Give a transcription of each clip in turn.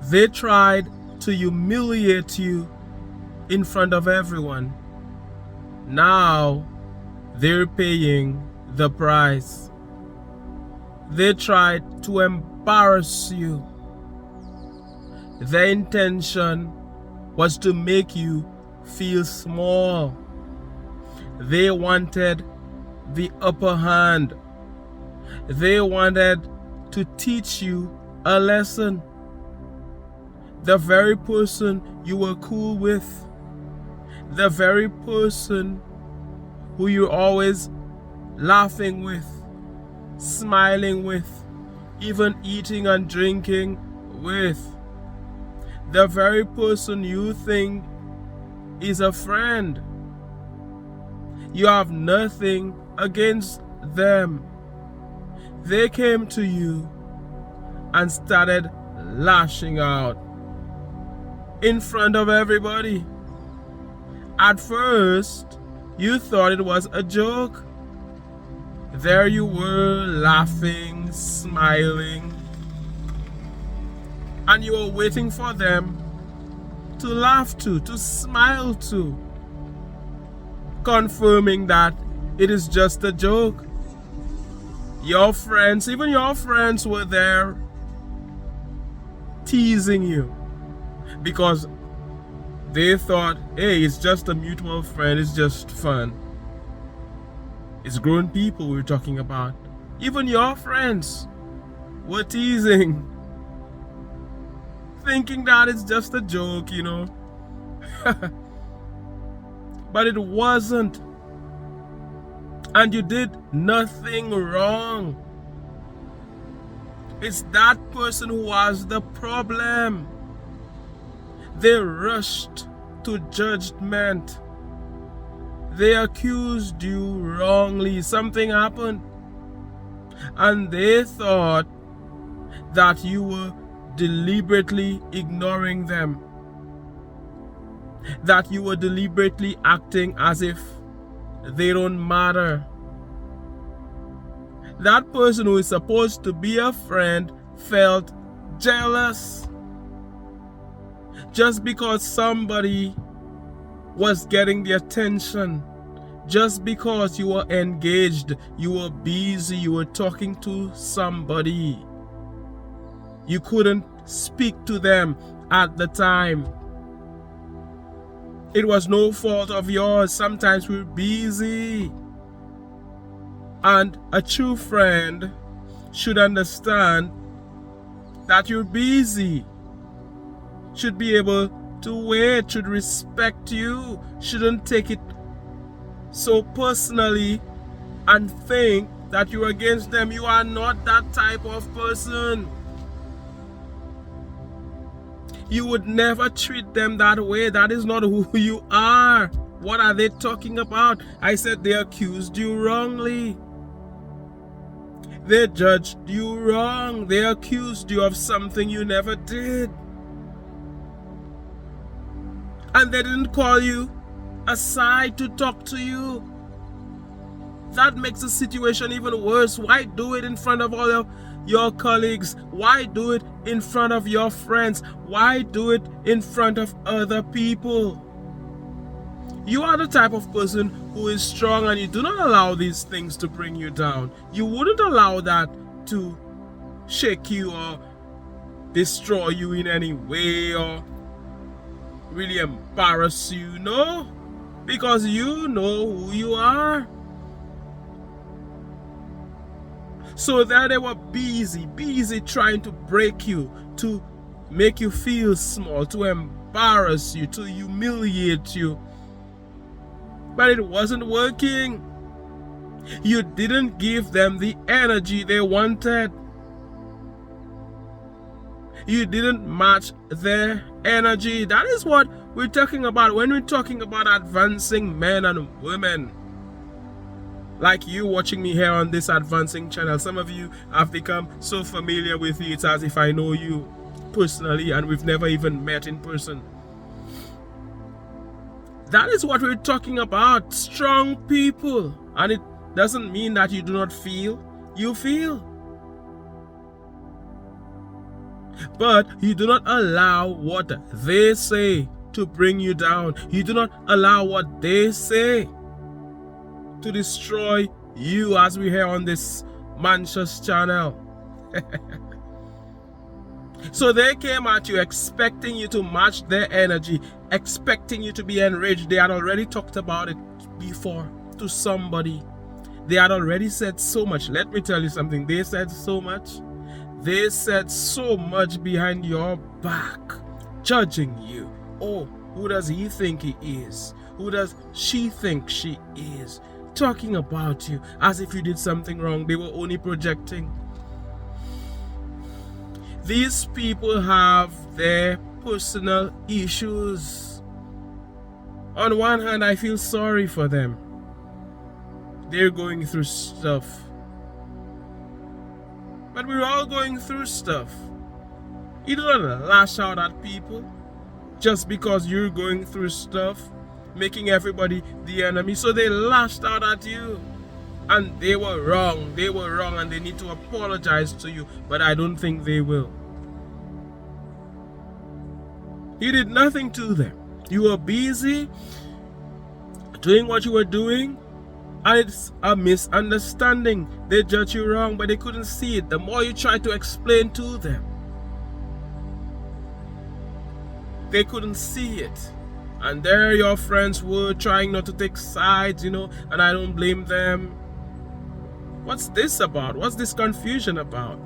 They tried to humiliate you in front of everyone. Now they're paying the price. They tried to embarrass you. Their intention was to make you feel small. They wanted the upper hand. They wanted to teach you a lesson. The very person you were cool with, the very person who you're always laughing with, smiling with, even eating and drinking with, the very person you think is a friend. You have nothing against them. They came to you and started lashing out in front of everybody. At first, you thought it was a joke. There you were, laughing, smiling, and you were waiting for them to laugh to smile to, confirming that it is just a joke. Your friends, even your friends, were there teasing you because they thought, hey, it's just a mutual friend, it's just fun. It's grown people we're talking about. Even your friends were teasing, thinking that it's just a joke, you know. But it wasn't. And you did nothing wrong. It's that person who was the problem. They rushed to judgment. They accused you wrongly. Something happened. And they thought that you were deliberately ignoring them. That you were deliberately acting as if they don't matter. That person who is supposed to be a friend felt jealous. Just because somebody was getting the attention, just because you were engaged, you were busy, you were talking to somebody, you couldn't speak to them at the time. It was no fault of yours. Sometimes we're busy. And a true friend should understand that you're busy, should be able to wait, should respect you, shouldn't take it so personally and think that you're against them. You are not that type of person. You would never treat them that way. That is not who you are. What are they talking about? I said they accused you wrongly. They judged you wrong. They accused you of something you never did. And they didn't call you aside to talk to you. That makes the situation even worse. Why do it in front of all of your colleagues? Why do it in front of your friends? Why do it in front of other people? You are the type of person who is strong, and you do not allow these things to bring you down. You wouldn't allow that to shake you or destroy you in any way or really embarrass you, no? Because you know who you are. So there they were busy trying to break you, to make you feel small, to embarrass you, to humiliate you. But it wasn't working. You didn't give them the energy they wanted. You didn't match their energy. That is what we're talking about when we're talking about advancing men and women. Like you watching me here on this advancing channel. Some of you have become so familiar with me, it's as if I know you personally and we've never even met in person. That is what we're talking about. Strong people. And it doesn't mean that you do not feel. You feel. But you do not allow what they say to bring you down. You do not allow what they say to destroy you, as we hear on this Manchus channel. So they came at you expecting you to match their energy, expecting you to be enraged. They had already talked about it before to somebody. They had already said so much. Let me tell you something. They said so much. They said so much behind your back, judging you. Oh, who does he think he is? Who does she think she is? Talking about you as if you did something wrong. They were only projecting. These people have their personal issues. On one hand, I feel sorry for them. They're going through stuff. But we're all going through stuff. You don't lash out at people just because you're going through stuff, making everybody the enemy. So they lashed out at you. And they were wrong. They were wrong and they need to apologize to you. But I don't think they will. You did nothing to them. You were busy doing what you were doing. And it's a misunderstanding. They judged you wrong, but they couldn't see it. The more you try to explain to them, they couldn't see it. And there your friends were trying not to take sides, and I don't blame them. What's this about? What's this confusion about?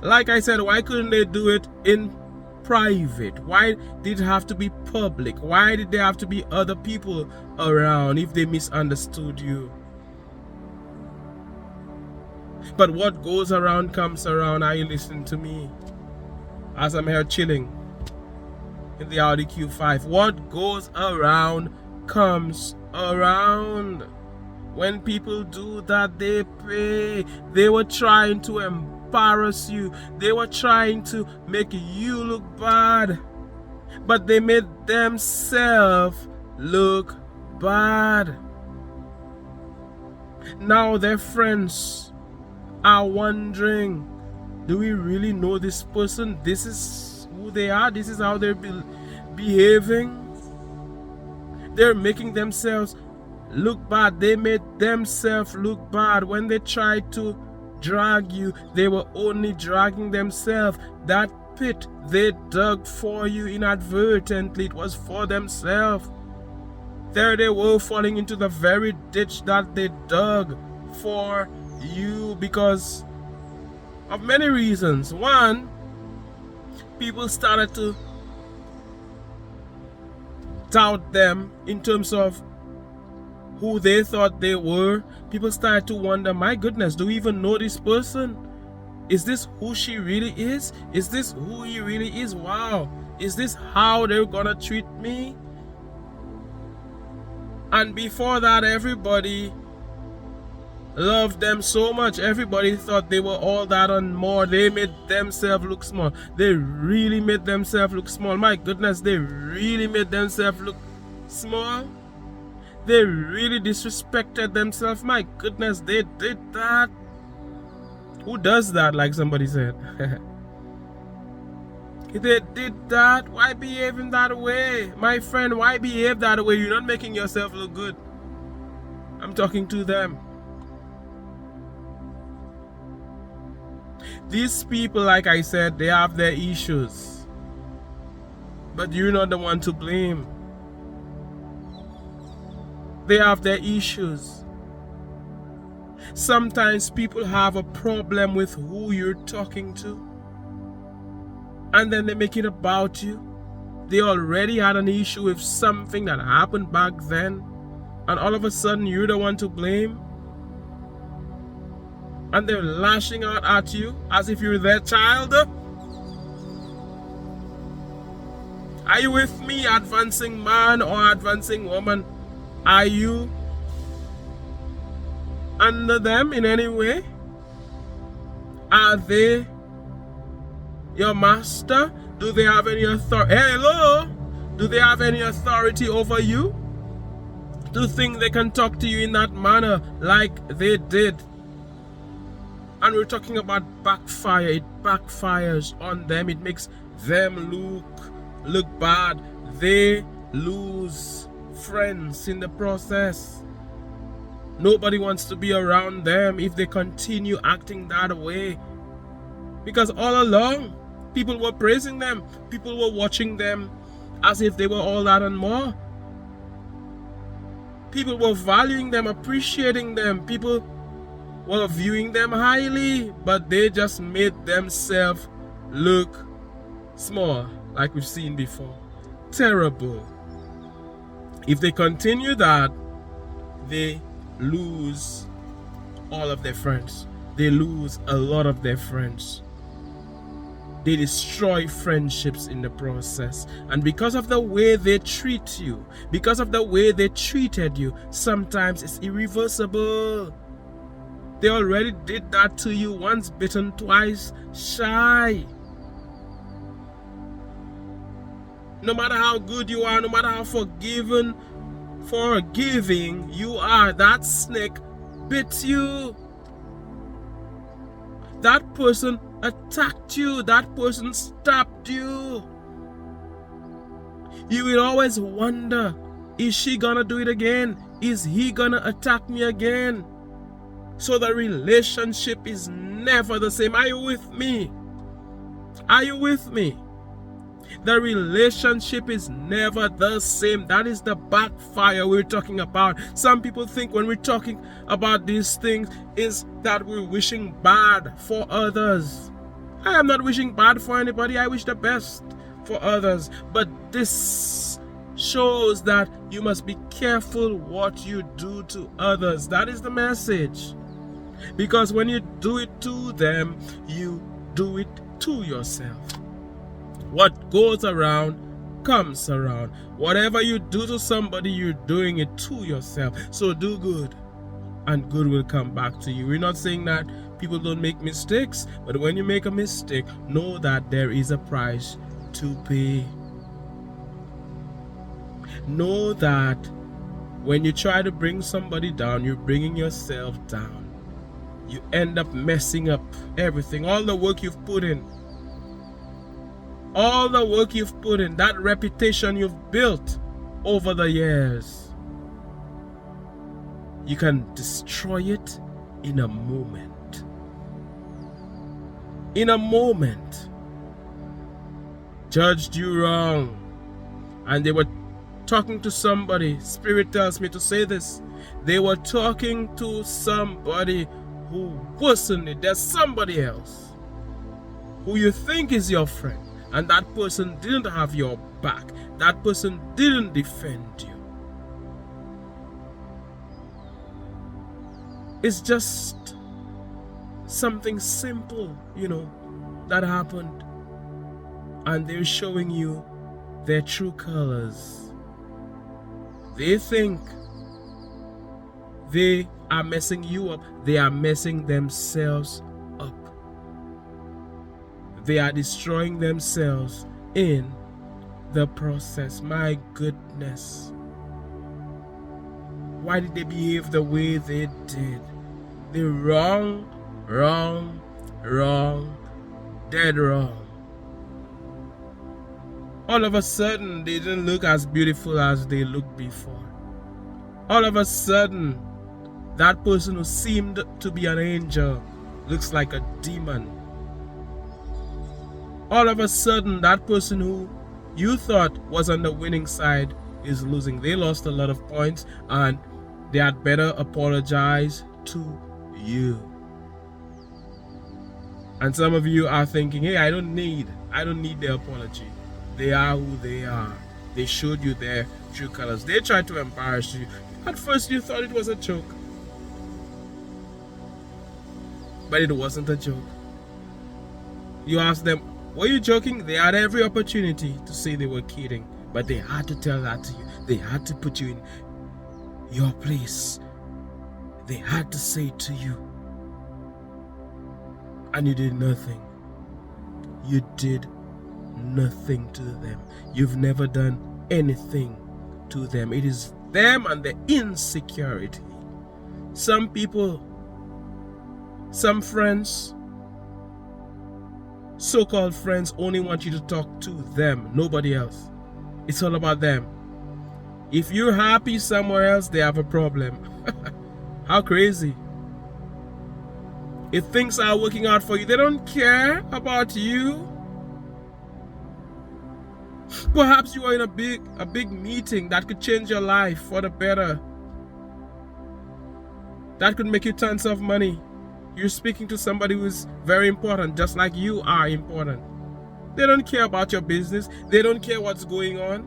Like I said, why couldn't they do it in private? Why did it have to be public? Why did there have to be other people around if they misunderstood you? But what goes around comes around. Are you listening to me? As I'm here chilling in the Audi Q5. What goes around comes around. When people do that, they pay. They were trying to embarrass you. They were trying to make you look bad. But they made themselves look bad. Now their friends are wondering, do we really know this person? This is who they are. This is how they're behaving. They're making themselves look bad. They made themselves look bad. When they tried to drag you, they were only dragging themselves. That pit they dug for you inadvertently, it was for themselves. There they were falling into the very ditch that they dug for you because of many reasons. One, people started to doubt them in terms of who they thought they were. People started to wonder, my goodness, do we even know this person? Is this who she really is? Is this who he really is? Wow. Is this how they're gonna treat me? And before that, everybody loved them so much. Everybody thought they were all that and more. They made themselves look small. They really made themselves look small. My goodness, they really made themselves look small. They really disrespected themselves. My goodness, they did that. Who does that, like somebody said? They did that. Why behave in that way? My friend, why behave that way? You're not making yourself look good. I'm talking to them. These people, like I said, they have their issues. But you're not the one to blame. They have their issues. Sometimes people have a problem with who you're talking to. And then they make it about you. They already had an issue with something that happened back then. And all of a sudden you're the one to blame. And they're lashing out at you as if you're their child. Are you with me, advancing man or advancing woman? Are you under them in any way? Are they your master? Do they have any authority? Hello? Do they have any authority over you? Do you think they can talk to you in that manner like they did? And we're talking about backfire. It backfires on them. It makes them look bad. They lose friends in the process. Nobody wants to be around them if they continue acting that way. Because all along, people were praising them. People were watching them as if they were all that and more. People were valuing them, appreciating them. People were viewing them highly, but they just made themselves look small, like we've seen before. Terrible. If they continue that, they lose all of their friends. They lose a lot of their friends. They destroy friendships in the process. And because of the way they treat you, because of the way they treated you, sometimes it's irreversible. They already did that to you once bitten, twice shy. No matter how good you are, no matter how forgiving you are, that snake bit you. That person attacked you. That person stabbed you. You will always wonder, is she gonna do it again? Is he gonna attack me again? So the relationship is never the same. Are you with me? Are you with me? The relationship is never the same. That is the backfire we're talking about. Some people think when we're talking about these things is that we're wishing bad for others. I am not wishing bad for anybody. I wish the best for others. But this shows that you must be careful what you do to others. That is the message. Because when you do it to them, you do it to yourself. What goes around comes around. Whatever you do to somebody, you're doing it to yourself. So do good, and good will come back to you. We're not saying that people don't make mistakes, but when you make a mistake, know that there is a price to pay. Know that when you try to bring somebody down, you're bringing yourself down. You end up messing up everything, all the work you've put in. All the work you've put in, that reputation you've built over the years. You can destroy it in a moment. In a moment. Judged you wrong. And they were talking to somebody. Spirit tells me to say this. They were talking to somebody who wasn't it. There's somebody else who you think is your friend. And that person didn't have your back. That person didn't defend you. It's just something simple, that happened. And they're showing you their true colors. They think they are messing you up. They are messing themselves up. They are destroying themselves in the process. My goodness. Why did they behave the way they did? They're wrong, dead wrong. All of a sudden, they didn't look as beautiful as they looked before. All of a sudden, that person who seemed to be an angel looks like a demon. All of a sudden, that person who you thought was on the winning side is losing. They lost a lot of points and they had better apologize to you. And some of you are thinking, hey, I don't need their apology. They are who they are. They showed you their true colors. They tried to embarrass you. At first you thought it was a joke. But it wasn't a joke. You asked them, were you joking? They had every opportunity to say they were kidding. But they had to tell that to you. They had to put you in your place. They had to say it to you. And you did nothing. You did nothing to them. You've never done anything to them. It is them and the insecurity. Some people Some friends, so-called friends, only want you to talk to them, nobody else. It's all about them. If you're happy somewhere else, they have a problem. How crazy. If things are working out for you, they don't care about you. Perhaps you are in a big meeting that could change your life for the better. That could make you tons of money. You're speaking to somebody who's very important, just like you are important. They don't care about your business. They don't care what's going on.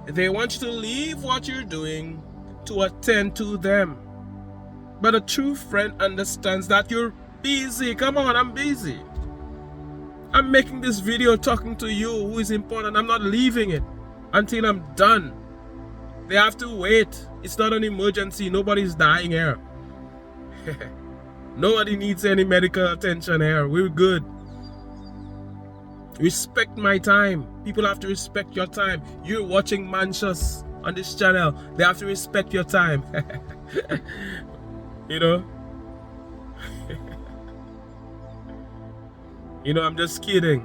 They want you to leave what you're doing to attend to them. But a true friend understands that you're busy. Come on, I'm busy. I'm making this video talking to you who is important. I'm not leaving it until I'm done. They have to wait. It's not an emergency. Nobody's dying here. Nobody needs any medical attention here. We're good. Respect my time. People have to respect your time. You're watching Manchus on this channel. They have to respect your time. You know? You know, I'm just kidding.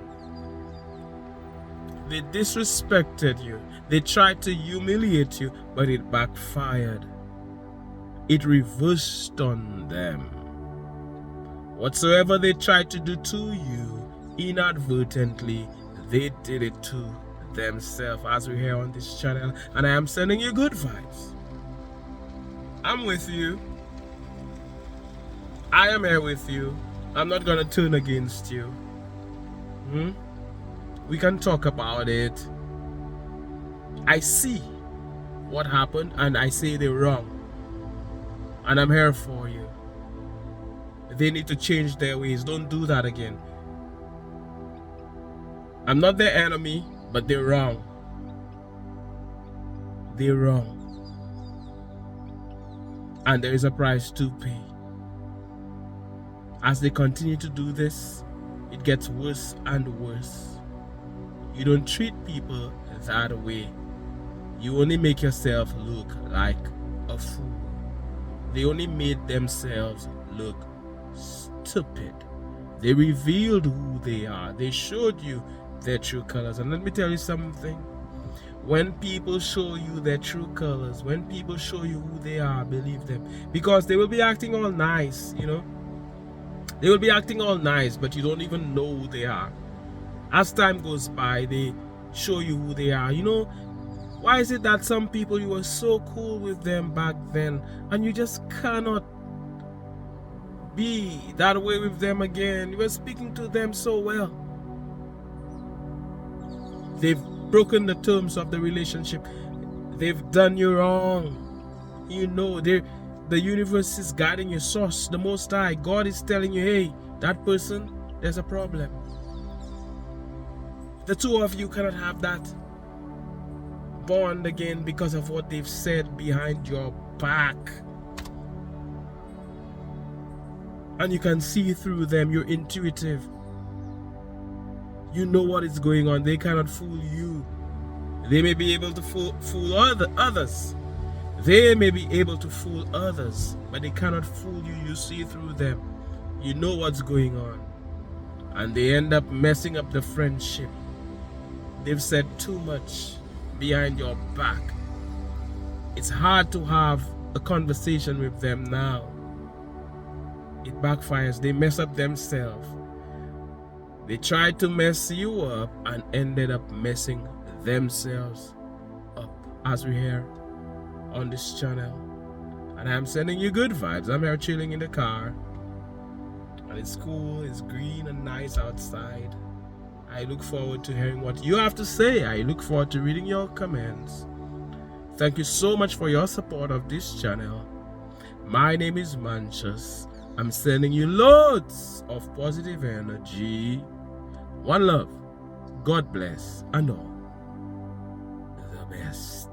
They disrespected you. They tried to humiliate you, but it backfired. It reversed on them. Whatsoever they tried to do to you, inadvertently, they did it to themselves, as we hear on this channel. And I am sending you good vibes. I'm with you. I am here with you. I'm not going to turn against you. We can talk about it. I see what happened and I say they're wrong. And I'm here for you. They need to change their ways. Don't do that again. I'm not their enemy, but they're wrong. They're wrong. And there is a price to pay. As they continue to do this, it gets worse and worse. You don't treat people that way. You only make yourself look like a fool. They only made themselves look stupid. They revealed who they are. They showed you their true colors. And let me tell you something. When people show you their true colors, when people show you who they are, believe them. Because they will be acting all nice, you know. They will be acting all nice, but you don't even know who they are. As time goes by, they show you who they are. You know, why is it that some people, you were so cool with them back then, and you just cannot be that way with them again? You were speaking to them so well. They've broken the terms of the relationship. They've done you wrong. You know, the universe is guiding your source, the Most High. God is telling you, hey, that person, there's a problem. The two of you cannot have that bond again because of what they've said behind your back. And you can see through them. You're intuitive. You know what is going on. They cannot fool you. They may be able to fool others. They may be able to fool others, but they cannot fool you. You see through them. You know what's going on. And they end up messing up the friendship. They've said too much behind your back. It's hard to have a conversation with them now. It backfires. They mess up themselves. They tried to mess you up and ended up messing themselves up, as we hear on this channel. And I'm sending you good vibes. I'm here chilling in the car, and it's cool, it's green and nice outside. I look forward to hearing what you have to say. I look forward to reading your comments. Thank you so much for your support of this channel. My name is Manchus. I'm sending you loads of positive energy. One love, God bless, and all the best.